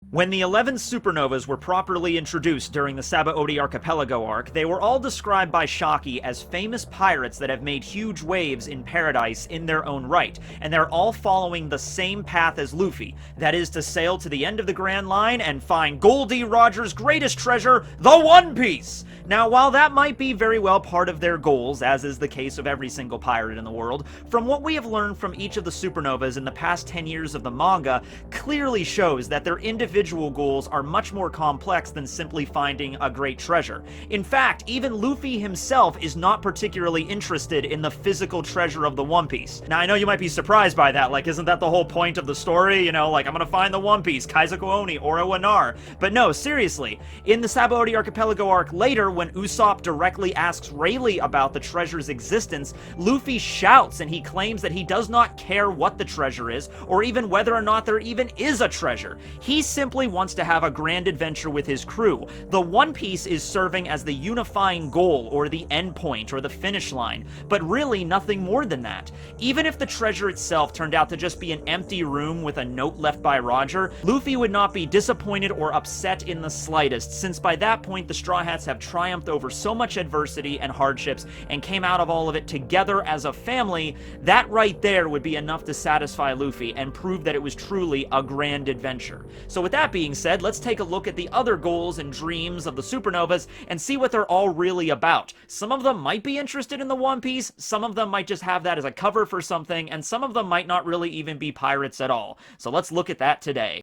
When the 11 supernovas were properly introduced during the Sabaody Archipelago arc, they were all described by Shockey as famous pirates that have made huge waves in Paradise in their own right, and they're all following the same path as Luffy, that is to sail to the end of the Grand Line and find Goldie Roger's greatest treasure, the One Piece! Now, while that might be very well part of their goals, as is the case of every single pirate in the world, from what we have learned from each of the supernovas in the past 10 years of the manga, clearly shows that their individual goals are much more complex than simply finding a great treasure. In fact, even Luffy himself is not particularly interested in the physical treasure of the One Piece. Now, I know you might be surprised by that, like, isn't that the whole point of the story? You know, like, I'm gonna find the One Piece, Kaizoku Oni, Oro Wanar. But no, seriously, in the Sabaody Archipelago arc later, when Usopp directly asks Rayleigh about the treasure's existence, Luffy shouts and he claims that he does not care what the treasure is, or even whether or not there even is a treasure. He simply wants to have a grand adventure with his crew. The One Piece is serving as the unifying goal, or the end point, or the finish line, but really nothing more than that. Even if the treasure itself turned out to just be an empty room with a note left by Roger, Luffy would not be disappointed or upset in the slightest, since by that point the Straw Hats have triumphed over so much adversity and hardships and came out of all of it together as a family. That right there would be enough to satisfy Luffy and prove that it was truly a grand adventure. So with that being said, let's take a look at the other goals and dreams of the supernovas and see what they're all really about. Some of them might be interested in the One Piece, some of them might just have that as a cover for something, and some of them might not really even be pirates at all. So let's look at that today.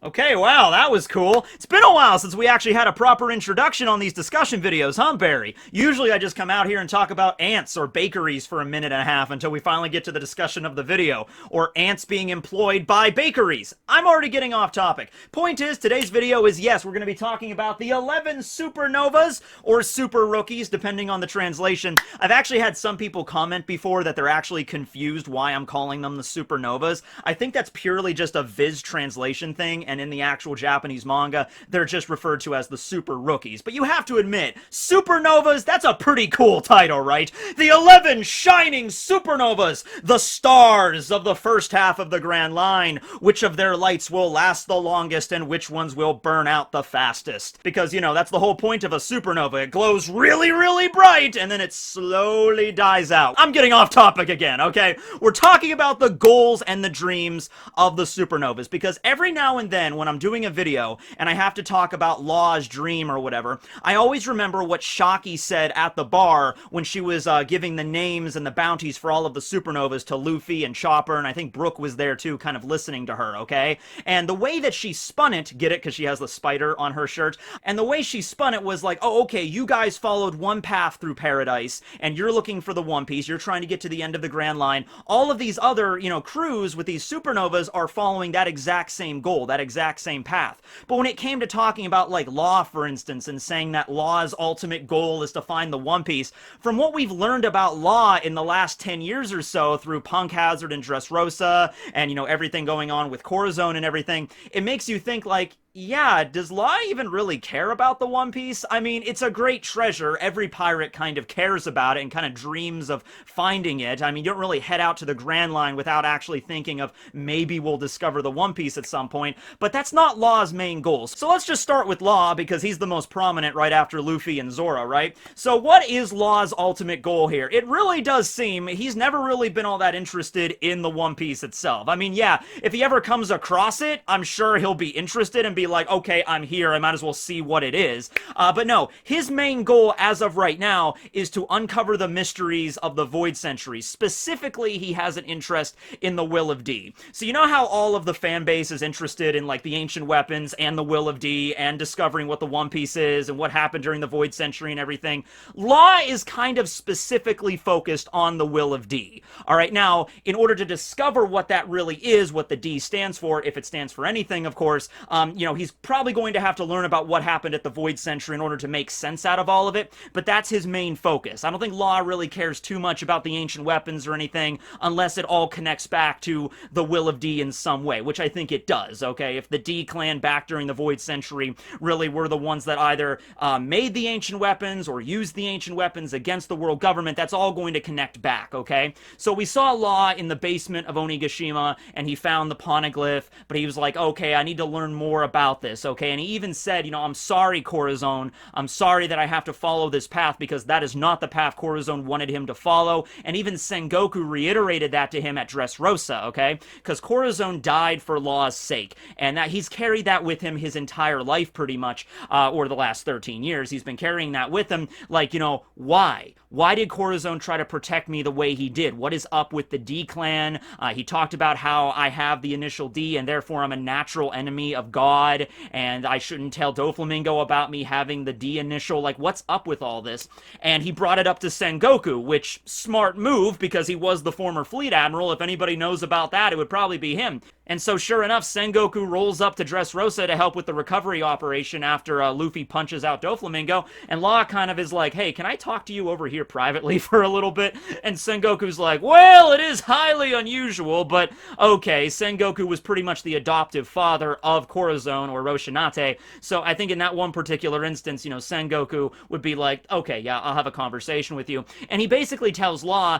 Okay, wow, that was cool. It's been a while since we actually had a proper introduction on these discussion videos, huh, Barry? Usually I just come out here and talk about ants or bakeries for a minute and a half until we finally get to the discussion of the video, or ants being employed by bakeries. I'm already getting off topic. Point is, today's video is, yes, we're going to be talking about the 11 supernovas, or super rookies, depending on the translation. I've actually had some people comment before that they're actually confused why I'm calling them the supernovas. I think that's purely just a Viz translation thing, and in the actual Japanese manga, they're just referred to as the Super Rookies. But you have to admit, Supernovas, that's a pretty cool title, right? The 11 shining supernovas, the stars of the first half of the Grand Line. Which of their lights will last the longest and which ones will burn out the fastest? Because, you know, that's the whole point of a supernova. It glows really, really bright, and then it slowly dies out. I'm getting off topic again, okay? We're talking about the goals and the dreams of the supernovas, because every now and then when I'm doing a video and I have to talk about Law's dream or whatever, I always remember what Shockey said at the bar when she was giving the names and the bounties for all of the supernovas to Luffy and Chopper, and I think Brook was there too, kind of listening to her, okay? And the way that she spun it, get it, because she has the spider on her shirt, and the way she spun it was like, oh, okay, you guys followed one path through Paradise, and you're looking for the One Piece, you're trying to get to the end of the Grand Line. All of these other, you know, crews with these supernovas are following that exact same goal, that exact same path. But when it came to talking about, like, Law, for instance, and saying that Law's ultimate goal is to find the One Piece, from what we've learned about Law in the last 10 years or so through Punk Hazard and Dressrosa, and, you know, everything going on with Corazon and everything, it makes you think, like, yeah, does Law even really care about the One Piece? I mean, it's a great treasure. Every pirate kind of cares about it and kind of dreams of finding it. I mean, you don't really head out to the Grand Line without actually thinking of maybe we'll discover the One Piece at some point, but that's not Law's main goals. So let's just start with Law, because he's the most prominent right after Luffy and Zoro, right? So what is Law's ultimate goal here? It really does seem he's never really been all that interested in the One Piece itself. I mean, yeah, if he ever comes across it, I'm sure he'll be interested and be like, okay, I'm here, I might as well see what it is. But no, his main goal as of right now is to uncover the mysteries of the Void Centuries. Specifically, he has an interest in the Will of D. So you know how all of the fan base is interested in, like, the ancient weapons and the Will of D and discovering what the One Piece is and what happened during the Void Century and everything? Law is kind of specifically focused on the Will of D. Alright, now, in order to discover what that really is, what the D stands for, if it stands for anything, of course, you know, he's probably going to have to learn about what happened at the Void Century in order to make sense out of all of it, but that's his main focus. I don't think Law really cares too much about the ancient weapons or anything, unless it all connects back to the Will of D in some way, which I think it does, okay? If the D clan back during the Void Century really were the ones that either made the ancient weapons or used the ancient weapons against the world government, that's all going to connect back, okay? So we saw Law in the basement of Onigashima, and he found the poneglyph, but he was like, okay, I need to learn more about this, okay? And he even said, I'm sorry, Corazon, I'm sorry that I have to follow this path, because that is not the path Corazon wanted him to follow, and even Sengoku reiterated that to him at Dressrosa, okay? Because Corazon died for Law's sake, and that he's carried that with him his entire life, pretty much, or the last 13 years. He's been carrying that with him, like, why? Why did Corazon try to protect me the way he did? What is up with the D clan? He talked about how I have the initial D, and therefore I'm a natural enemy of God, and I shouldn't tell Doflamingo about me having the D initial. Like, what's up with all this? And he brought it up to Sengoku, which, smart move, because he was the former fleet admiral. If anybody knows about that, it would probably be him. And so, sure enough, Sengoku rolls up to Dressrosa to help with the recovery operation after Luffy punches out Doflamingo, and Law kind of is like, hey, can I talk to you over here privately for a little bit? And Sengoku's like, well, it is highly unusual, but okay. Sengoku was pretty much the adoptive father of Corazon, or Roshinate, so I think in that one particular instance, Sengoku would be like, okay, yeah, I'll have a conversation with you. And he basically tells Law,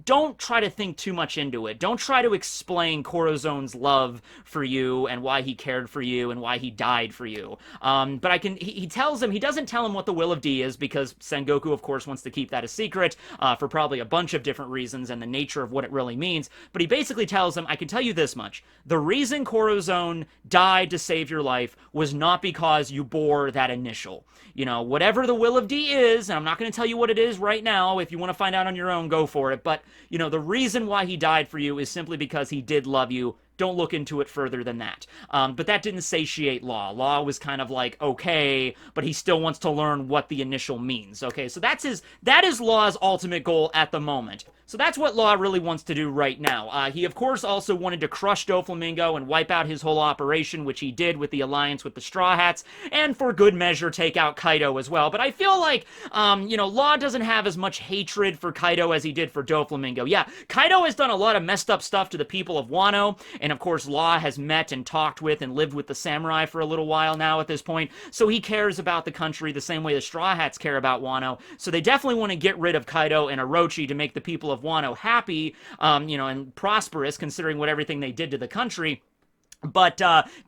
don't try to think too much into it. Don't try to explain Corazon's love for you and why he cared for you and why he died for you. But he tells him, he doesn't tell him what the Will of D is, because Sengoku, of course, wants to keep that a secret for probably a bunch of different reasons and the nature of what it really means. But he basically tells him, I can tell you this much. The reason Corazon died to save your life was not because you bore that initial. Whatever the Will of D is, and I'm not going to tell you what it is right now. If you want to find out on your own, go for it. But, the reason why he died for you is simply because he did love you. Don't look into it further than that. But that didn't satiate Law. Law was kind of like, okay, but he still wants to learn what the initial means. Okay, so that is Law's ultimate goal at the moment. So that's what Law really wants to do right now. He, of course, also wanted to crush Doflamingo and wipe out his whole operation, which he did with the alliance with the Straw Hats, and for good measure, take out Kaido as well. But I feel like, Law doesn't have as much hatred for Kaido as he did for Doflamingo. Yeah, Kaido has done a lot of messed up stuff to the people of Wano, and of course, Law has met and talked with and lived with the samurai for a little while now at this point, so he cares about the country the same way the Straw Hats care about Wano. So they definitely want to get rid of Kaido and Orochi to make the people of Wano happy, and prosperous, considering what everything they did to the country. But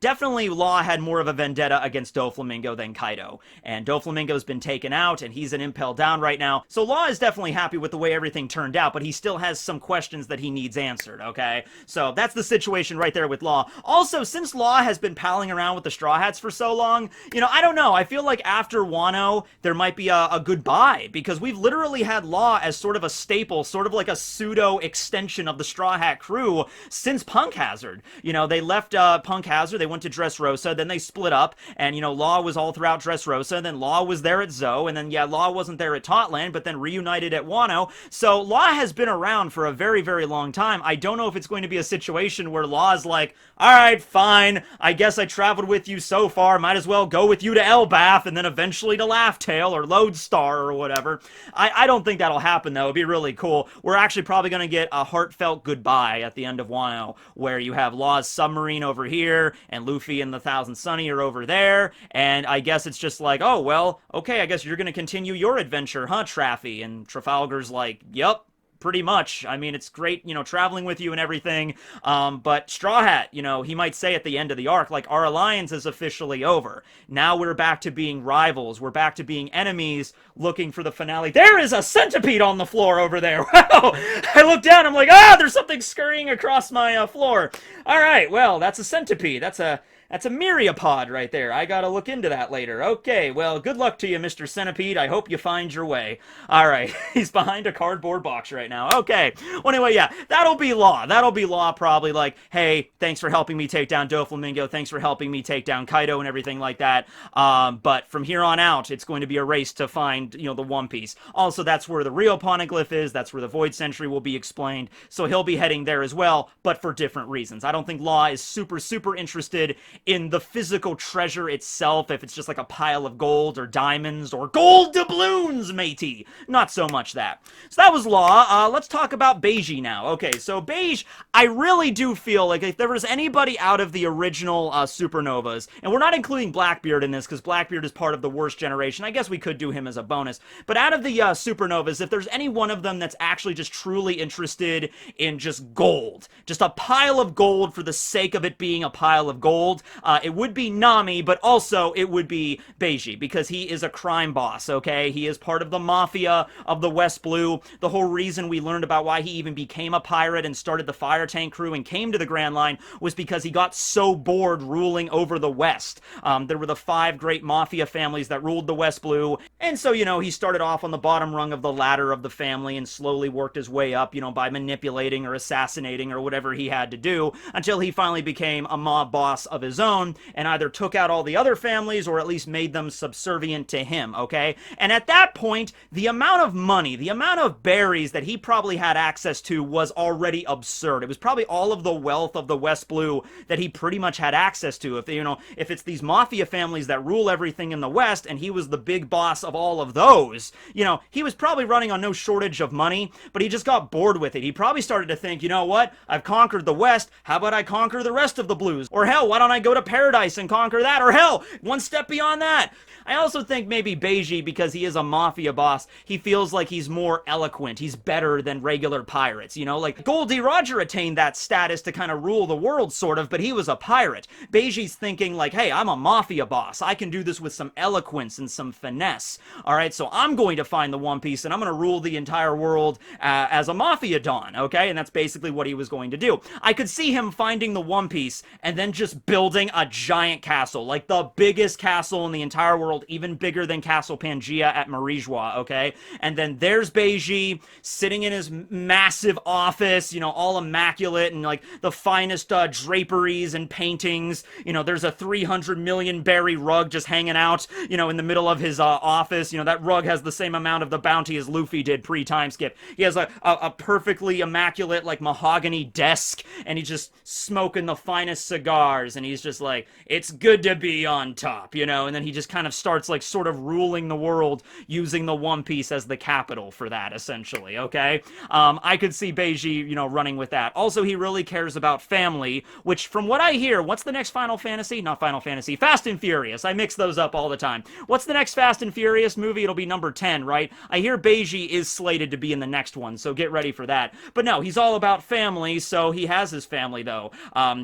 definitely Law had more of a vendetta against Doflamingo than Kaido. And Doflamingo's been taken out, and he's an Impel Down right now. So Law is definitely happy with the way everything turned out, but he still has some questions that he needs answered, okay? So that's the situation right there with Law. Also, since Law has been palling around with the Straw Hats for so long, I don't know. I feel like after Wano, there might be a goodbye, because we've literally had Law as sort of a staple, sort of like a pseudo-extension of the Straw Hat crew since Punk Hazard. They left Punk Hazard, they went to Dressrosa, then they split up, and, Law was all throughout Dressrosa, then Law was there at Zou, and then, yeah, Law wasn't there at Totland, but then reunited at Wano. So Law has been around for a very, very long time. I don't know if it's going to be a situation where Law's like, alright, fine, I guess I traveled with you so far, might as well go with you to Elbath, and then eventually to Laughtail, or Lodestar, or whatever. I don't think that'll happen, though. It'd be really cool. We're actually probably going to get a heartfelt goodbye at the end of Wano, where you have Law's submarine over here, and Luffy and the Thousand Sunny are over there, and I guess it's just like, oh, well, okay, I guess you're gonna continue your adventure, huh, Traffy? And Trafalgar's like, yep, pretty much. I mean, it's great, traveling with you and everything, but Straw Hat, he might say at the end of the arc, like, our alliance is officially over. Now we're back to being rivals. We're back to being enemies, looking for the finale. There is a centipede on the floor over there. Wow! I look down, I'm like, there's something scurrying across my floor. All right, well, that's a centipede. That's a myriapod right there. I gotta look into that later. Okay, well, good luck to you, Mr. Centipede. I hope you find your way. Alright, he's behind a cardboard box right now. Okay, well, anyway, yeah, that'll be Law. That'll be Law probably like, hey, thanks for helping me take down Doflamingo. Thanks for helping me take down Kaido and everything like that. But from here on out, it's going to be a race to find, the One Piece. Also, that's where the real poneglyph is. That's where the Void Century will be explained. So he'll be heading there as well, but for different reasons. I don't think Law is super, super interested in the physical treasure itself, if it's just like a pile of gold or diamonds or gold doubloons, matey. Not so much that. So that was Law. Let's talk about Beiji now. Okay, so Beige, I really do feel like if there was anybody out of the original Supernovas, and we're not including Blackbeard in this because Blackbeard is part of the worst generation. I guess we could do him as a bonus. But out of the Supernovas, if there's any one of them that's actually just truly interested in just gold, just a pile of gold for the sake of it being a pile of gold, it would be Nami, but also it would be Beiji, because he is a crime boss, okay? He is part of the mafia of the West Blue. The whole reason we learned about why he even became a pirate and started the fire tank crew and came to the Grand Line was because he got so bored ruling over the West. There were the 5 great mafia families that ruled the West Blue, and so, you know, he started off on the bottom rung of the ladder of the family and slowly worked his way up, you know, by manipulating or assassinating or whatever he had to do, until he finally became a mob boss of his own and either took out all the other families or at least made them subservient to him, okay? And at that point, the amount of money, the amount of berries that he probably had access to was already absurd. It was probably all of the wealth of the West Blue that he pretty much had access to. If, you know, if it's these mafia families that rule everything in the West and he was the big boss of all of those, you know, he was probably running on no shortage of money, but he just got bored with it. He probably started to think, you know what, I've conquered the West, how about I conquer the rest of the Blues? Or hell, why don't I go to Paradise and conquer that? Or hell, one step beyond that. I also think maybe Beiji, because he is a mafia boss, he feels like he's more eloquent, he's better than regular pirates, you know? Like, Goldie Roger attained that status to kind of rule the world, sort of, but he was a pirate. Beiji's thinking like, hey, I'm a mafia boss, I can do this with some eloquence and some finesse, alright? So I'm going to find the One Piece, and I'm going to rule the entire world as a mafia don, okay? And that's basically what he was going to do. I could see him finding the One Piece, and then just building a giant castle, like the biggest castle in the entire world, even bigger than Castle Pangea at Marijois, okay? And then there's Beiji sitting in his massive office, you know, all immaculate and like the finest draperies and paintings. You know, there's a 300 million berry rug just hanging out, you know, in the middle of his office. You know, that rug has the same amount of the bounty as Luffy did pre-time skip. He has a perfectly immaculate, like, mahogany desk, and he's just smoking the finest cigars, and he's just like, it's good to be on top, you know? And then he just kind of starts like sort of ruling the world using the One Piece as the capital for that, essentially, okay? I could see Beiji, you know, running with that. Also, he really cares about family, which from what I hear, what's the next Final Fantasy? Not Final Fantasy, Fast and Furious. I mix those up all the time. What's the next Fast and Furious movie? It'll be number 10, right? I hear Beiji is slated to be in the next one, so get ready for that. But no, he's all about family, so he has his family, though.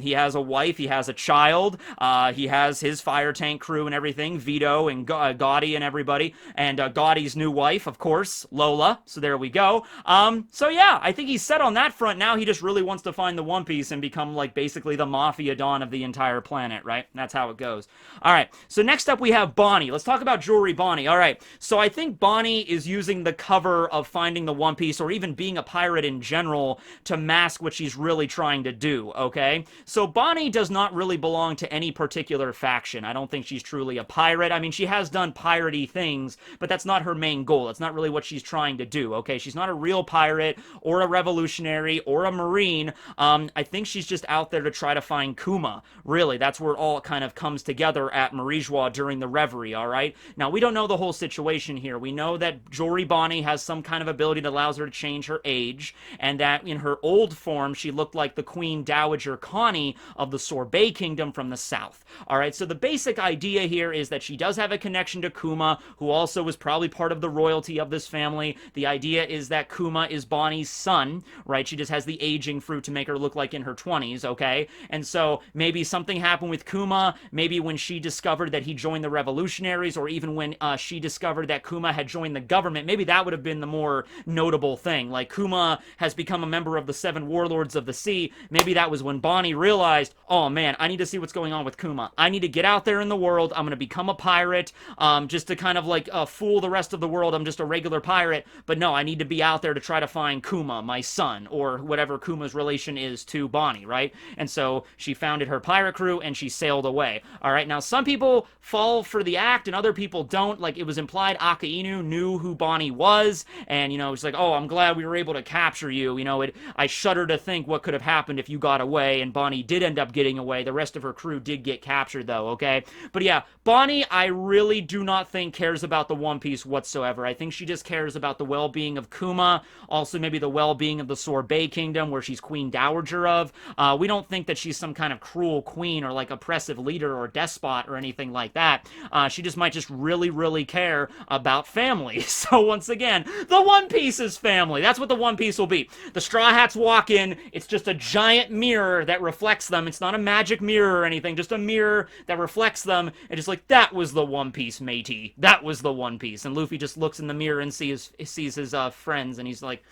He has a wife, he has a child, he has his fire tank crew and everything, Vito and Gaudi and everybody, and Gaudi's new wife, of course, Lola, so there we go. So yeah, I think he's set on that front. Now he just really wants to find the One Piece and become, like, basically the mafia don of the entire planet, right? That's how it goes. Alright, so next up we have Bonnie. Let's talk about Jewelry Bonnie. Alright, so I think Bonnie is using the cover of finding the One Piece, or even being a pirate in general, to mask what she's really trying to do, okay? So Bonnie does not really belong to any particular faction. I don't think she's truly a pirate. I mean, she has done piratey things, but that's not her main goal. That's not really what she's trying to do, okay? She's not a real pirate, or a revolutionary, or a marine. I think she's just out there to try to find Kuma. Really, that's where it all kind of comes together at Marijois during the Reverie, alright? Now, we don't know the whole situation here. We know that Jewelry Bonnie has some kind of ability that allows her to change her age, and that in her old form, she looked like the Queen Dowager Connie of the Sorbet Kingdom from the south. Alright, so the basic idea here is that she does have a connection to Kuma, who also was probably part of the royalty of this family. The idea is that Kuma is Bonnie's son, right? She just has the aging fruit to make her look like in her 20s, okay? And so maybe something happened with Kuma, maybe when she discovered that he joined the revolutionaries, or even when she discovered that Kuma had joined the government. Maybe that would have been the more notable thing. Like, Kuma has become a member of the 7 Warlords of the Sea. Maybe that was when Bonnie realized, oh man, I need to see what's going on with Kuma. I need to get out there in the world. I'm going to become a pirate, just to kind of like fool the rest of the world. I'm just a regular pirate, but no, I need to be out there to try to find Kuma, my son, or whatever Kuma's relation is to Bonnie, right? And so she founded her pirate crew and she sailed away. All right, now some people fall for the act and other people don't. Like, it was implied Akainu knew who Bonnie was, and, you know, it's like, oh, I'm glad we were able to capture you. You know, I shudder to think what could have happened if you got away, and Bonnie did end up getting away. The rest of her crew did get captured, though, okay? But yeah, Bonnie, I really do not think cares about the One Piece whatsoever. I think she just cares about the well-being of Kuma, also maybe the well-being of the Sorbet Kingdom, where she's Queen Dowager of. We don't think that she's some kind of cruel queen or like oppressive leader or despot or anything like that. She just might just really, really care about family. So once again, the One Piece is family. That's what the One Piece will be. The Straw Hats walk in, it's just a giant mirror that reflects them. It's not a magic mirror or anything, just a mirror that reflects them, and just like, that was the One Piece, matey. That was the One Piece. And Luffy just looks in the mirror and sees his friends, and he's like,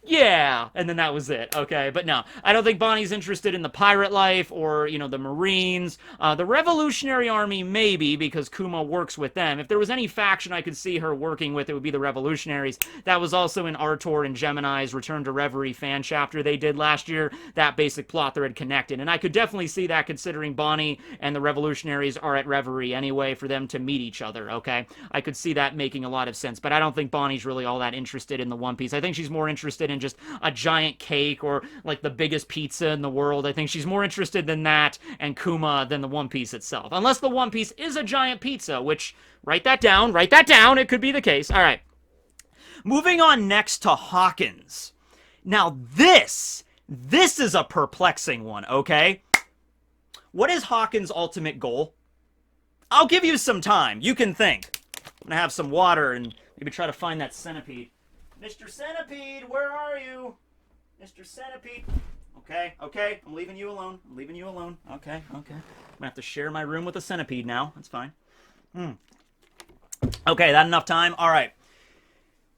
yeah, and then that was it, okay? But no, I don't think Bonnie's interested in the pirate life or, you know, the Marines. The Revolutionary Army, maybe, because Kuma works with them. If there was any faction I could see her working with, it would be the Revolutionaries. That was also in Artor and Gemini's Return to Reverie fan chapter they did last year. That basic plot thread connected, and I could definitely see that considering Bonnie and the Revolutionaries are at Reverie anyway for them to meet each other, okay? I could see that making a lot of sense, but I don't think Bonnie's really all that interested in the One Piece. I think she's more interested in just a giant cake or like the biggest pizza in the world. I think she's more interested in that and Kuma than the One Piece itself. Unless the One Piece is a giant pizza, which, write that down, it could be the case. All right. Moving on next to Hawkins. Now this is a perplexing one, okay? What is Hawkins' ultimate goal? I'll give you some time. You can think. I'm gonna have some water and maybe try to find that centipede. Mr. Centipede, where are you? Mr. Centipede. Okay. I'm leaving you alone. Okay. I'm gonna have to share my room with a centipede now. That's fine. Okay, that enough time? All right.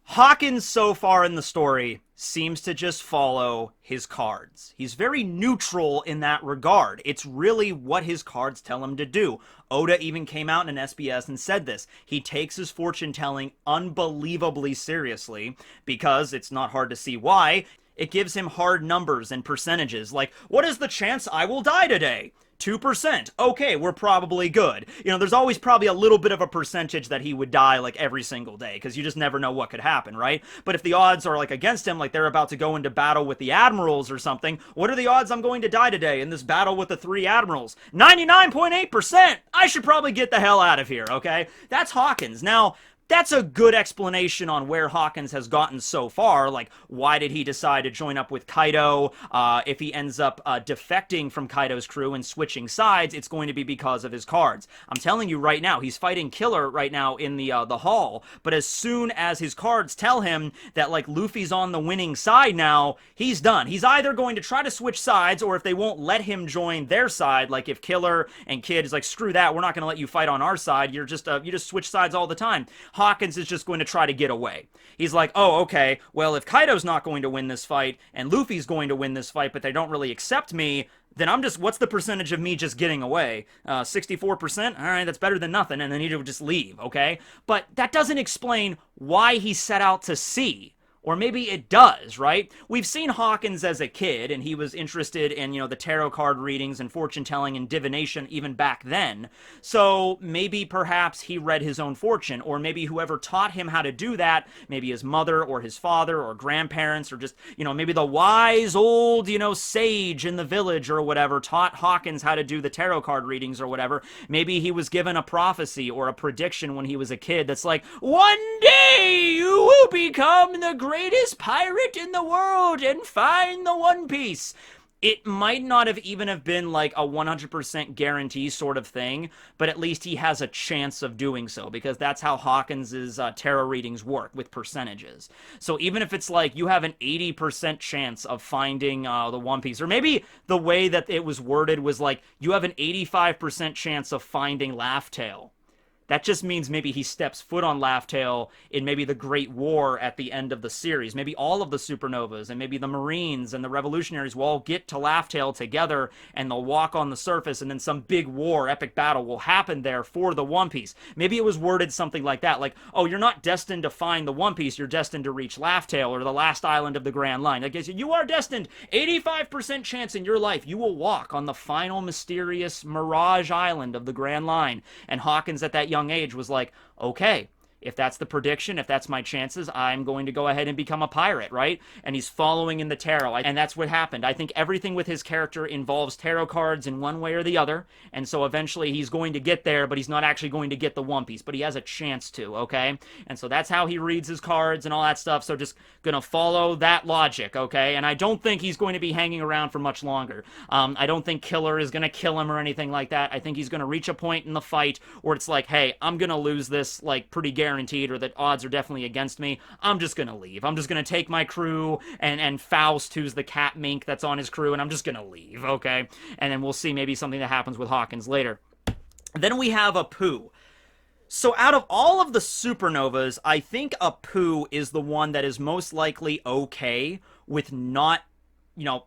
Hawkins, so far in the story, seems to just follow his cards. He's very neutral in that regard. It's really what his cards tell him to do. Oda even came out in an SBS and said this. He takes his fortune-telling unbelievably seriously because it's not hard to see why. It gives him hard numbers and percentages, like, what is the chance I will die today? 2%. Okay, we're probably good. You know, there's always probably a little bit of a percentage that he would die, like, every single day, because you just never know what could happen, right? But if the odds are, like, against him, like they're about to go into battle with the admirals or something, what are the odds I'm going to die today in this battle with the 3 admirals? 99.8%! I should probably get the hell out of here, okay? That's Hawkins. Now, that's a good explanation on where Hawkins has gotten so far. Like, why did he decide to join up with Kaido? If he ends up defecting from Kaido's crew and switching sides, it's going to be because of his cards. I'm telling you right now, he's fighting Killer right now in the hall, but as soon as his cards tell him that, like, Luffy's on the winning side now, he's done. He's either going to try to switch sides, or if they won't let him join their side, like if Killer and Kid is like, screw that, we're not going to let you fight on our side, you just switch sides all the time. Hawkins is just going to try to get away. He's like, oh, okay, well, if Kaido's not going to win this fight, and Luffy's going to win this fight, but they don't really accept me, then what's the percentage of me just getting away? 64%? All right, that's better than nothing, and then he would just leave, okay? But that doesn't explain why he set out to sea. Or maybe it does, right? We've seen Hawkins as a kid, and he was interested in, you know, the tarot card readings and fortune-telling and divination even back then. So maybe perhaps he read his own fortune, or maybe whoever taught him how to do that, maybe his mother or his father or grandparents, or just, you know, maybe the wise old, you know, sage in the village or whatever taught Hawkins how to do the tarot card readings or whatever. Maybe he was given a prophecy or a prediction when he was a kid that's like, one day you will become the greatest pirate in the world and find the One Piece. It might not have even have been like a 100% guarantee sort of thing, but at least he has a chance of doing so, because that's how Hawkins's tarot readings work, with percentages. So even if it's like you have an 80% chance of finding the One Piece, or maybe the way that it was worded was like you have an 85% chance of finding Laugh Tale. That just means maybe he steps foot on Laugh Tale in maybe the Great War at the end of the series. Maybe all of the Supernovas and maybe the Marines and the Revolutionaries will all get to Laugh Tale together and they'll walk on the surface, and then some big war, epic battle will happen there for the One Piece. Maybe it was worded something like that, like, oh, you're not destined to find the One Piece, you're destined to reach Laugh Tale or the last island of the Grand Line. I guess you are destined, 85% chance in your life you will walk on the final mysterious Mirage Island of the Grand Line. And Hawkins at that young age was like, okay, if that's the prediction, if that's my chances, I'm going to go ahead and become a pirate, right? And he's following in the tarot, and that's what happened. I think everything with his character involves tarot cards in one way or the other, and so eventually he's going to get there, but he's not actually going to get the One Piece, but he has a chance to, okay? And so that's how he reads his cards and all that stuff, so just gonna follow that logic, okay? And I don't think he's going to be hanging around for much longer. I don't think Killer is gonna kill him or anything like that. I think he's gonna reach a point in the fight where it's like, hey, I'm gonna lose this, like, pretty guaranteed, or that odds are definitely against me. I'm just gonna leave. I'm just gonna take my crew and Faust, who's the cat mink that's on his crew, and I'm just gonna leave, okay? And then we'll see maybe something that happens with Hawkins later. Then we have Apu. So out of all of the Supernovas, I think Apu is the one that is most likely okay with not, you know,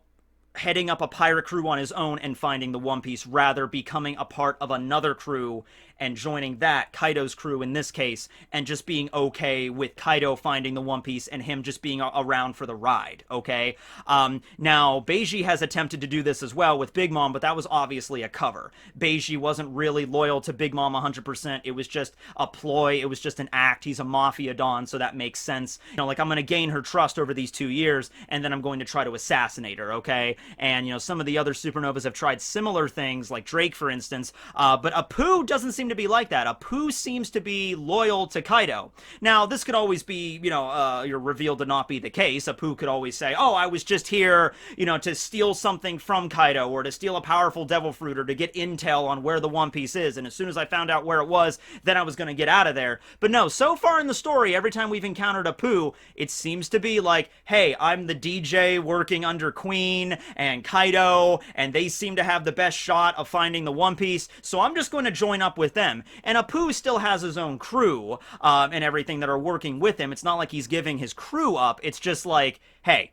heading up a pirate crew on his own and finding the One Piece, rather becoming a part of another crew and joining that, Kaido's crew in this case, and just being okay with Kaido finding the One Piece and him just being around for the ride, okay? Now, Beiji has attempted to do this as well with Big Mom, but that was obviously a cover. Beiji wasn't really loyal to Big Mom 100%. It was just a ploy. It was just an act. He's a mafia don, so that makes sense. You know, like, I'm going to gain her trust over these 2 years, and then I'm going to try to assassinate her, okay? And, you know, some of the other Supernovas have tried similar things, like Drake, for instance, but Apu doesn't seem to be like that. Apu seems to be loyal to Kaido. Now, this could always be, you know, you're revealed to not be the case. Apu could always say, oh, I was just here, you know, to steal something from Kaido, or to steal a powerful devil fruit, or to get intel on where the One Piece is, and as soon as I found out where it was, then I was going to get out of there. But no, so far in the story, every time we've encountered Apu, it seems to be like, hey, I'm the DJ working under Queen and Kaido, and they seem to have the best shot of finding the One Piece, so I'm just going to join up with them. And Apu still has his own crew and everything that are working with him. It's not like he's giving his crew up. It's just like, hey,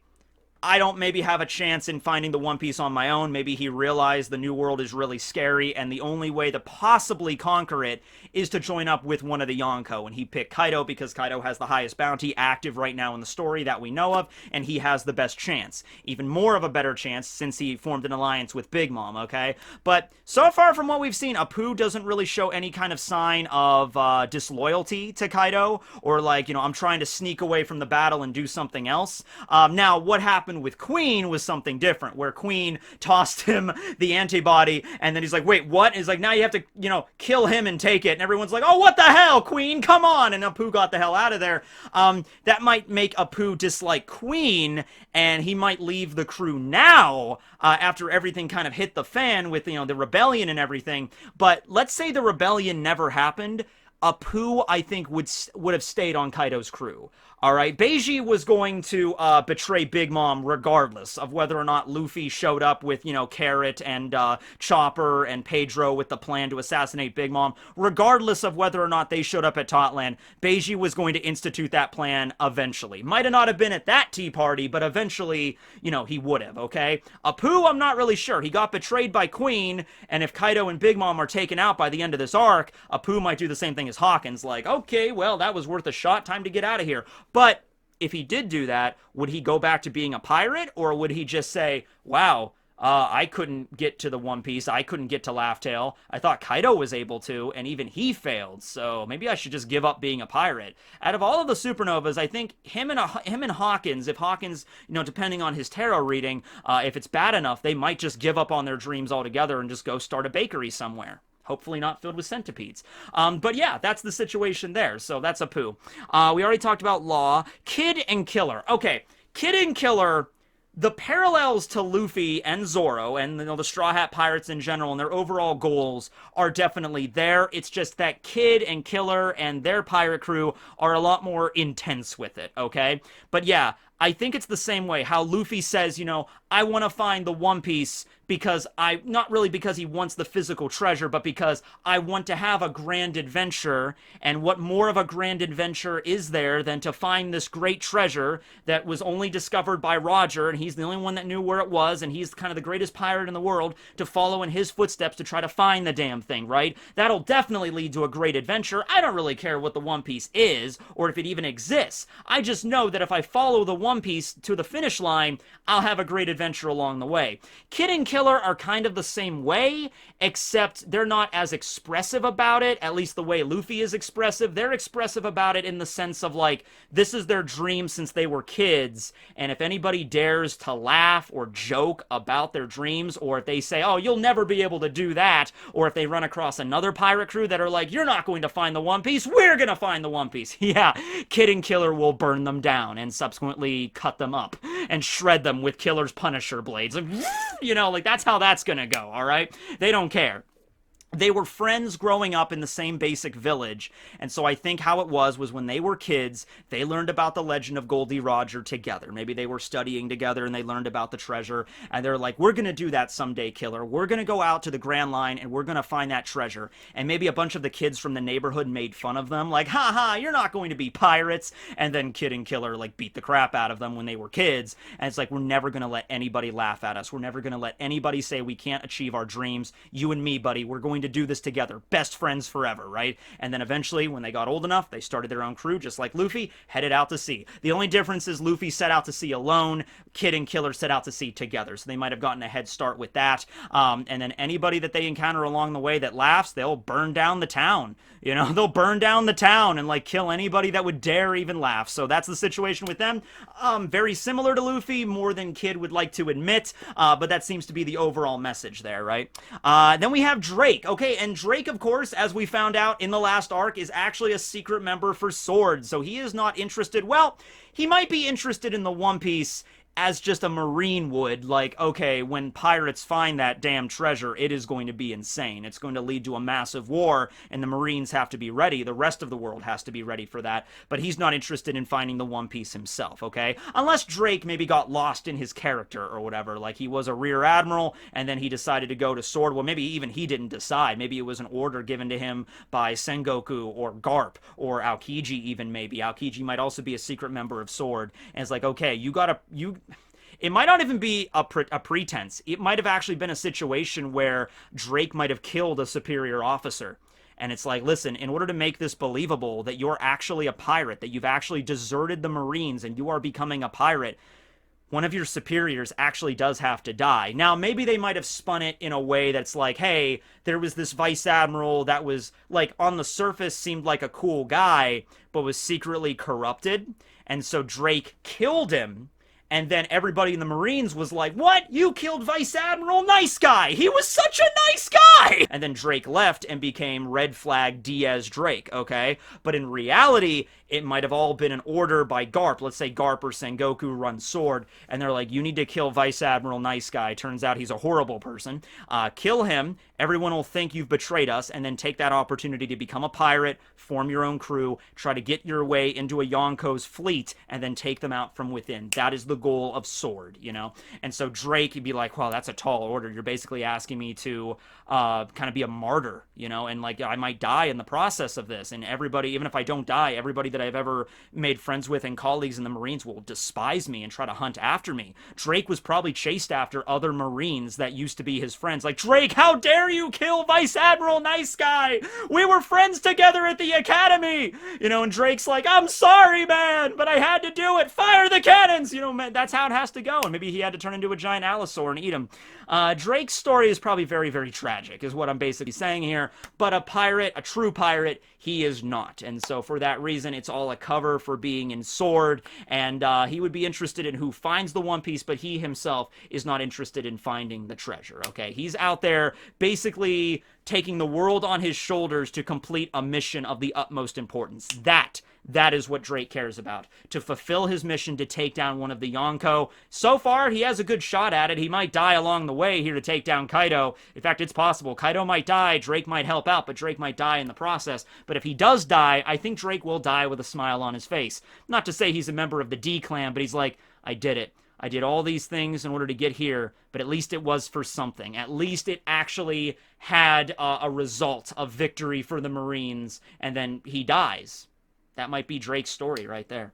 I don't maybe have a chance in finding the One Piece on my own. Maybe he realized the New World is really scary, and the only way to possibly conquer it is to join up with one of the Yonko. And he picked Kaido because Kaido has the highest bounty active right now in the story that we know of, and he has the best chance. Even more of a better chance since he formed an alliance with Big Mom, okay? But so far from what we've seen, Apu doesn't really show any kind of sign of disloyalty to Kaido, or like, you know, I'm trying to sneak away from the battle and do something else. Now, what happened with Queen was something different, where Queen tossed him the antibody, and then he's like, wait, what? And he's like, now you have to, you know, kill him and take it. And everyone's like, oh, what the hell, Queen? Come on! And Apu got the hell out of there. That might make Apu dislike Queen, and he might leave the crew now, after everything kind of hit the fan with, you know, the rebellion and everything. But let's say the rebellion never happened. Apu, I think, would have stayed on Kaido's crew. Alright, Beiji was going to betray Big Mom regardless of whether or not Luffy showed up with, you know, Carrot and Chopper and Pedro with the plan to assassinate Big Mom. Regardless of whether or not they showed up at Totland, Beiji was going to institute that plan eventually. Might have not have been at that tea party, but eventually, you know, he would have, okay? Apu, I'm not really sure. He got betrayed by Queen, and if Kaido and Big Mom are taken out by the end of this arc, Apu might do the same thing as Hawkins, like, okay, well, that was worth a shot, time to get out of here. But if he did do that, would he go back to being a pirate, or would he just say, wow, I couldn't get to the One Piece, I couldn't get to Laugh Tale, I thought Kaido was able to, and even he failed, so maybe I should just give up being a pirate. Out of all of the Supernovas, I think him and Hawkins, if Hawkins, you know, depending on his tarot reading, if it's bad enough, they might just give up on their dreams altogether and just go start a bakery somewhere. Hopefully not filled with centipedes. But yeah, that's the situation there. So that's Apu. We already talked about Law. Kid and Killer. Okay, Kid and Killer, the parallels to Luffy and Zoro and, you know, the Straw Hat Pirates in general and their overall goals are definitely there. It's just that Kid and Killer and their pirate crew are a lot more intense with it, okay? But yeah, I think it's the same way how Luffy says, you know, I want to find the One Piece because not really because he wants the physical treasure, but because I want to have a grand adventure, and what more of a grand adventure is there than to find this great treasure that was only discovered by Roger, and he's the only one that knew where it was, and he's kind of the greatest pirate in the world, to follow in his footsteps to try to find the damn thing, right? That'll definitely lead to a great adventure. I don't really care what the One Piece is, or if it even exists. I just know that if I follow the One Piece to the finish line, I'll have a great adventure along the way. Kid and Killer are kind of the same way, except they're not as expressive about it, at least the way Luffy is expressive. They're expressive about it in the sense of, like, this is their dream since they were kids, and if anybody dares to laugh or joke about their dreams, or if they say, oh, you'll never be able to do that, or if they run across another pirate crew that are like, you're not going to find the One Piece, we're gonna find the One Piece. Yeah, Kid and Killer will burn them down and subsequently cut them up and shred them with Killer's Punisher blades. You know, like, that's how that's gonna go, alright? They don't care. They were friends growing up in the same basic village, and so I think how it was when they were kids, they learned about the legend of Goldie Roger together. Maybe they were studying together and they learned about the treasure, and they're like, we're gonna do that someday, Killer. We're gonna go out to the Grand Line and we're gonna find that treasure. And maybe a bunch of the kids from the neighborhood made fun of them, like, haha, you're not going to be pirates. And then Kid and Killer, like, beat the crap out of them when they were kids, and it's like, we're never gonna let anybody laugh at us. We're never gonna let anybody say we can't achieve our dreams. You and me, buddy, we're going to do this together. Best friends forever, right? And then eventually, when they got old enough, they started their own crew, just like Luffy, headed out to sea. The only difference is Luffy set out to sea alone, Kid and Killer set out to sea together, so they might have gotten a head start with that. And then anybody that they encounter along the way that laughs, they'll burn down the town. You know, they'll burn down the town and, like, kill anybody that would dare even laugh. So that's the situation with them. Very similar to Luffy, more than Kid would like to admit, but that seems to be the overall message there, right? Then we have Drake. Okay, and Drake, of course, as we found out in the last arc, is actually a secret member for Sword, so he is not interested. Well, he might be interested in the One Piece as just a Marine would, like, okay, when pirates find that damn treasure, it is going to be insane. It's going to lead to a massive war, and the Marines have to be ready. The rest of the world has to be ready for that, but he's not interested in finding the One Piece himself, okay? Unless Drake maybe got lost in his character or whatever, like he was a rear admiral, and then he decided to go to Sword. Well, maybe even he didn't decide. Maybe it was an order given to him by Sengoku or Garp or Aokiji even, maybe. Aokiji might also be a secret member of Sword, and it's like, okay, it might not even be a pretense. It might have actually been a situation where Drake might have killed a superior officer. And it's like, listen, in order to make this believable that you're actually a pirate, that you've actually deserted the Marines and you are becoming a pirate, one of your superiors actually does have to die. Now, maybe they might have spun it in a way that's like, hey, there was this vice admiral that was, like, on the surface seemed like a cool guy, but was secretly corrupted. And so Drake killed him. And then everybody in the Marines was like, what? You killed Vice Admiral Nice Guy! He was such a nice guy! And then Drake left and became Red Flag Diaz Drake, okay? But in reality, it might have all been an order by Garp. Let's say Garp or Sengoku run Sword, and they're like, you need to kill Vice Admiral Nice Guy. Turns out he's a horrible person. Kill him, everyone will think you've betrayed us, and then take that opportunity to become a pirate, form your own crew, try to get your way into a Yonko's fleet, and then take them out from within. That is the goal of Sword, you know? And so Drake, you'd be like, well, that's a tall order. You're basically asking me to kind of be a martyr, you know? And, like, I might die in the process of this, and everybody, even if I don't die, everybody that I've ever made friends with and colleagues in the Marines will despise me and try to hunt after me. Drake was probably chased after other Marines that used to be his friends. Like, Drake, how dare you kill Vice Admiral Nice Guy? We were friends together at the academy! You know, and Drake's like, I'm sorry, man, but I had to do it. Fire the cannons! You know, man, that's how it has to go. And maybe he had to turn into a giant allosaur and eat him. Drake's story is probably very, very tragic, is what I'm basically saying here. But a pirate, a true pirate, he is not. And so for that reason, it's all a cover for being in Sword. And he would be interested in who finds the One Piece, but he himself is not interested in finding the treasure, okay? He's out there basically taking the world on his shoulders to complete a mission of the utmost importance. That is what Drake cares about. To fulfill his mission to take down one of the Yonko. So far, he has a good shot at it. He might die along the way here to take down Kaido. In fact, it's possible. Kaido might die, Drake might help out, but Drake might die in the process. But if he does die, I think Drake will die with a smile on his face. Not to say he's a member of the D-Clan, but he's like, I did it. I did all these things in order to get here, but at least it was for something. At least it actually had a result of victory for the Marines, and then he dies. That might be Drake's story right there.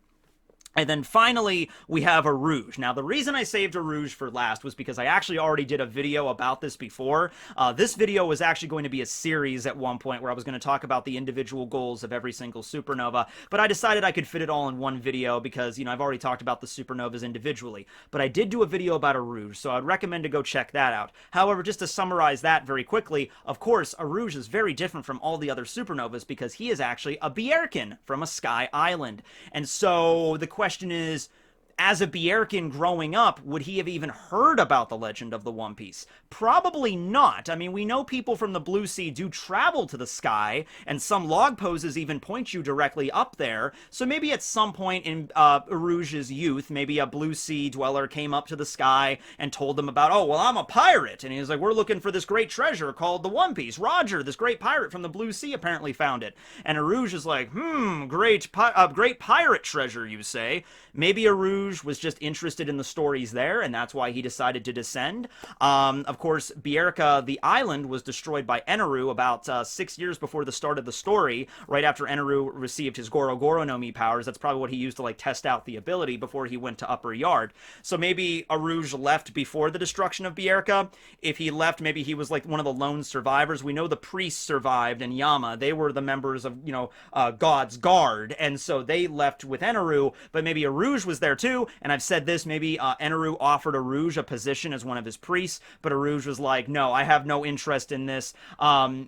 And then finally, we have a Rouge. Now, the reason I saved a Rouge for last was because I actually already did a video about this before. This video was actually going to be a series at one point where I was going to talk about the individual goals of every single supernova, but I decided I could fit it all in one video because, you know, I've already talked about the supernovas individually. But I did do a video about a Rouge, so I'd recommend to go check that out. However, just to summarize that very quickly, of course, a Rouge is very different from all the other supernovas because he is actually a Bjerken from a sky island. And so the question is, as a Bjerken growing up, would he have even heard about the legend of the One Piece? Probably not. I mean, we know people from the Blue Sea do travel to the sky, and some log poses even point you directly up there. So maybe at some point in Rouge's youth, maybe a Blue Sea dweller came up to the sky and told them about, oh, well, I'm a pirate. And he was like, we're looking for this great treasure called the One Piece. Roger, this great pirate from the Blue Sea apparently found it. And a Rouge is like, great pirate treasure, you say. Maybe a Rouge was just interested in the stories there, and that's why he decided to descend. Of course, Bjerke, the island, was destroyed by Eneru about 6 years before the start of the story, right after Eneru received his Goro Goro no Mi powers. That's probably what he used to, like, test out the ability before he went to Upper Yard. So maybe a Rouge left before the destruction of Bjerke. If he left, maybe he was, like, one of the lone survivors. We know the priests survived, and Yama, they were the members of, you know, God's Guard, and so they left with Eneru, but maybe a Rouge was there too. And I've said this, maybe Eneru offered a Rouge a position as one of his priests, but a Rouge was like, no, I have no interest in this.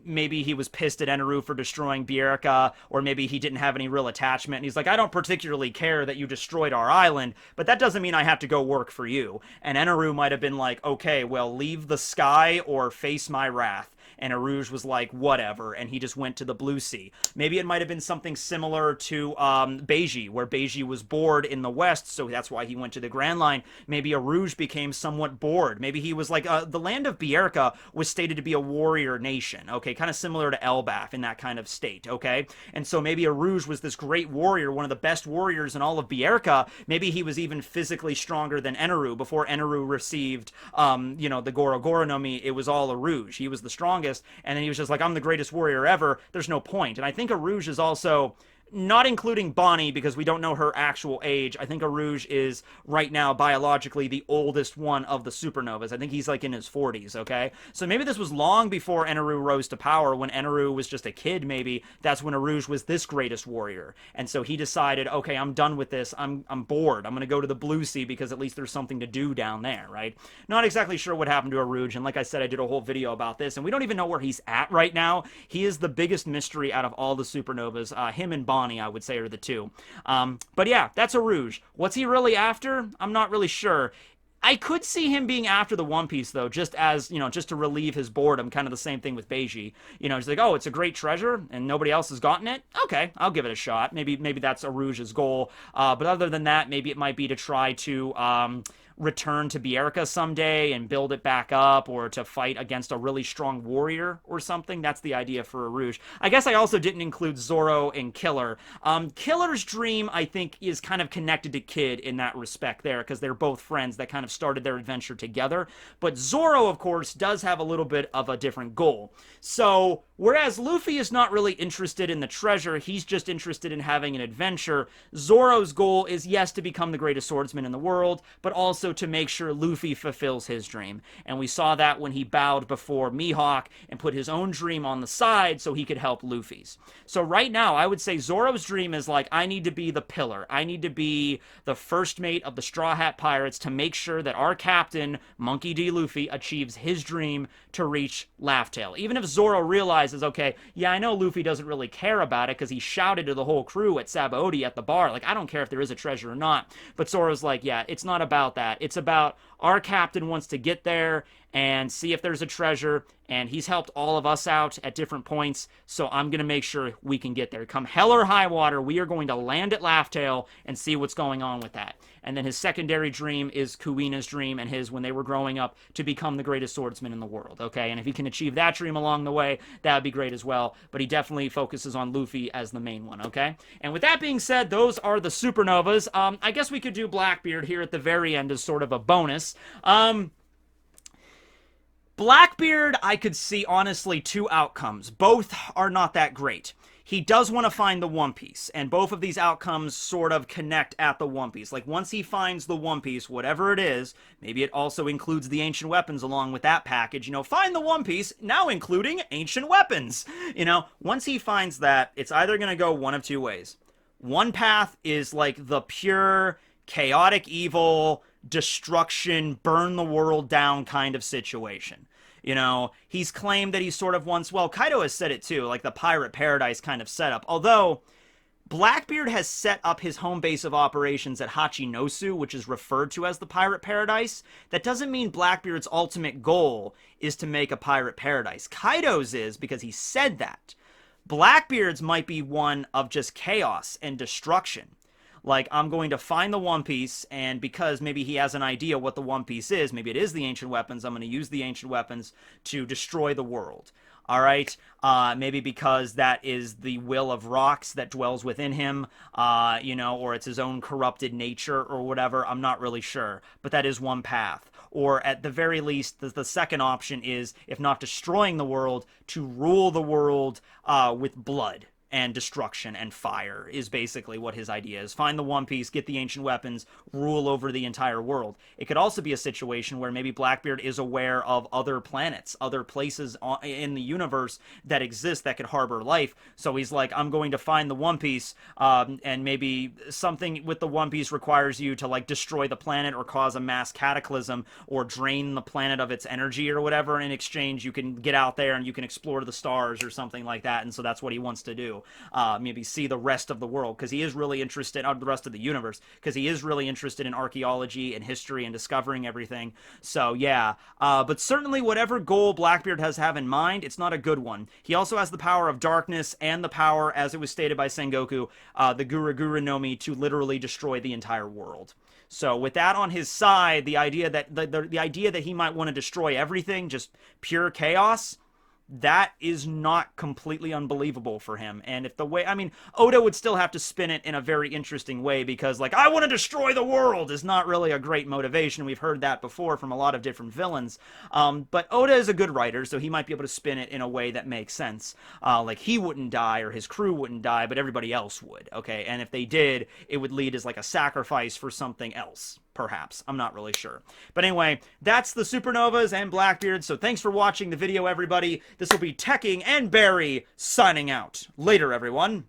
Maybe he was pissed at Eneru for destroying Bjerke, or maybe he didn't have any real attachment, and he's like, I don't particularly care that you destroyed our island, but that doesn't mean I have to go work for you. And Eneru might have been like, okay, well, leave the sky or face my wrath. And a Rouge was like, whatever, and he just went to the Blue Sea. Maybe it might have been something similar to Beiji, where Beiji was bored in the west, so that's why he went to the Grand Line. Maybe a Rouge became somewhat bored. Maybe he was like, the land of Bjerke was stated to be a warrior nation, okay, kind of similar to Elbaf in that kind of state, okay? And so maybe a Rouge was this great warrior, one of the best warriors in all of Bjerke. Maybe he was even physically stronger than Eneru. Before Eneru received, you know, the Goro Goro no Mi, it was all a Rouge. He was the strongest. And then he was just like, I'm the greatest warrior ever. There's no point. And I think a Rouge is also, not including Bonnie, because we don't know her actual age. I think a Rouge is, right now, biologically, the oldest one of the supernovas. I think he's, like, in his 40s, okay? So maybe this was long before Eneru rose to power. When Eneru was just a kid, maybe, that's when a Rouge was this greatest warrior. And so he decided, okay, I'm done with this. I'm bored. I'm going to go to the Blue Sea because at least there's something to do down there, right? Not exactly sure what happened to a Rouge, and like I said, I did a whole video about this, and we don't even know where he's at right now. He is the biggest mystery out of all the supernovas. Him and Bonnie, I would say, are the two. But yeah, that's a Rouge. What's he really after? I'm not really sure. I could see him being after the One Piece, though, just as, you know, just to relieve his boredom. Kind of the same thing with Beiji. You know, he's like, oh, it's a great treasure, and nobody else has gotten it? Okay, I'll give it a shot. Maybe that's a Rouge's goal. But other than that, maybe it might be to try to return to Bjerke someday and build it back up, or to fight against a really strong warrior or something. That's the idea for a Rouge. I guess I also didn't include Zoro and Killer. Killer's dream, I think, is kind of connected to Kid in that respect there, because they're both friends that kind of started their adventure together. But Zoro, of course, does have a little bit of a different goal. So, whereas Luffy is not really interested in the treasure, he's just interested in having an adventure, Zoro's goal is, yes, to become the greatest swordsman in the world, but also to make sure Luffy fulfills his dream. And we saw that when he bowed before Mihawk and put his own dream on the side so he could help Luffy's. So right now, I would say Zoro's dream is like, I need to be the pillar. I need to be the first mate of the Straw Hat Pirates to make sure that our captain, Monkey D. Luffy, achieves his dream to reach Laugh Tale. Even if Zoro realizes, okay, yeah, I know Luffy doesn't really care about it because he shouted to the whole crew at Sabaody at the bar, like, I don't care if there is a treasure or not. But Zoro's like, yeah, it's not about that. It's about our captain wants to get there and see if there's a treasure, and he's helped all of us out at different points, so I'm going to make sure we can get there. Come hell or high water, we are going to land at Laugh Tale and see what's going on with that. And then his secondary dream is Kuina's dream and his, when they were growing up, to become the greatest swordsman in the world, okay? And if he can achieve that dream along the way, that would be great as well, but he definitely focuses on Luffy as the main one, okay? And with that being said, those are the supernovas. I guess we could do Blackbeard here at the very end as sort of a bonus. Blackbeard, I could see, honestly, two outcomes. Both are not that great. he does want to find the One Piece, and both of these outcomes sort of connect at the One Piece. Like, once he finds the One Piece, whatever it is, maybe it also includes the ancient weapons along with that package, you know, find the One Piece, now including ancient weapons. You know, once he finds that, it's either going to go one of two ways. One path is like the pure chaotic evil, destruction, burn the world down kind of situation. You know, he's claimed that he sort of wants, well, Kaido has said it too, like the pirate paradise kind of setup. Although, Blackbeard has set up his home base of operations at Hachinosu, which is referred to as the pirate paradise. That doesn't mean Blackbeard's ultimate goal is to make a pirate paradise. Kaido's is, because he said that. Blackbeard's might be one of just chaos and destruction. Like, I'm going to find the One Piece, and because maybe he has an idea what the One Piece is, maybe it is the ancient weapons, I'm going to use the ancient weapons to destroy the world. All right? Maybe because that is the will of Rocks that dwells within him, you know, or it's his own corrupted nature or whatever. I'm not really sure. But that is one path. Or at the very least, the second option is, if not destroying the world, to rule the world with blood and destruction and fire is basically what his idea is. Find the One Piece, get the ancient weapons, rule over the entire world. It could also be a situation where maybe Blackbeard is aware of other planets, other places in the universe that exist that could harbor life. So he's like, I'm going to find the One Piece, and maybe something with the One Piece requires you to like destroy the planet or cause a mass cataclysm or drain the planet of its energy or whatever. In exchange, you can get out there and you can explore the stars or something like that. And so that's what he wants to do. Maybe see the rest of the world, because he is really interested in the rest of the universe, because he is really interested in archaeology and history and discovering everything. So yeah, but certainly whatever goal Blackbeard has in mind, it's not a good one. He also has the power of darkness and the power, as it was stated by Sengoku, the Gura no Mi, to literally destroy the entire world. So with that on his side, the idea that the idea that he might want to destroy everything, just pure chaos, that is not completely unbelievable for him. And if the way, I mean, Oda would still have to spin it in a very interesting way, because like, I want to destroy the world is not really a great motivation. We've heard that before from a lot of different villains. But Oda is a good writer, so he might be able to spin it in a way that makes sense. Like, he wouldn't die or his crew wouldn't die, but everybody else would, okay? And if they did, it would lead as like a sacrifice for something else. Perhaps. I'm not really sure. But anyway, that's the Supernovas and Blackbeard. So thanks for watching the video, everybody. This will be Tekking and Barry signing out. Later, everyone.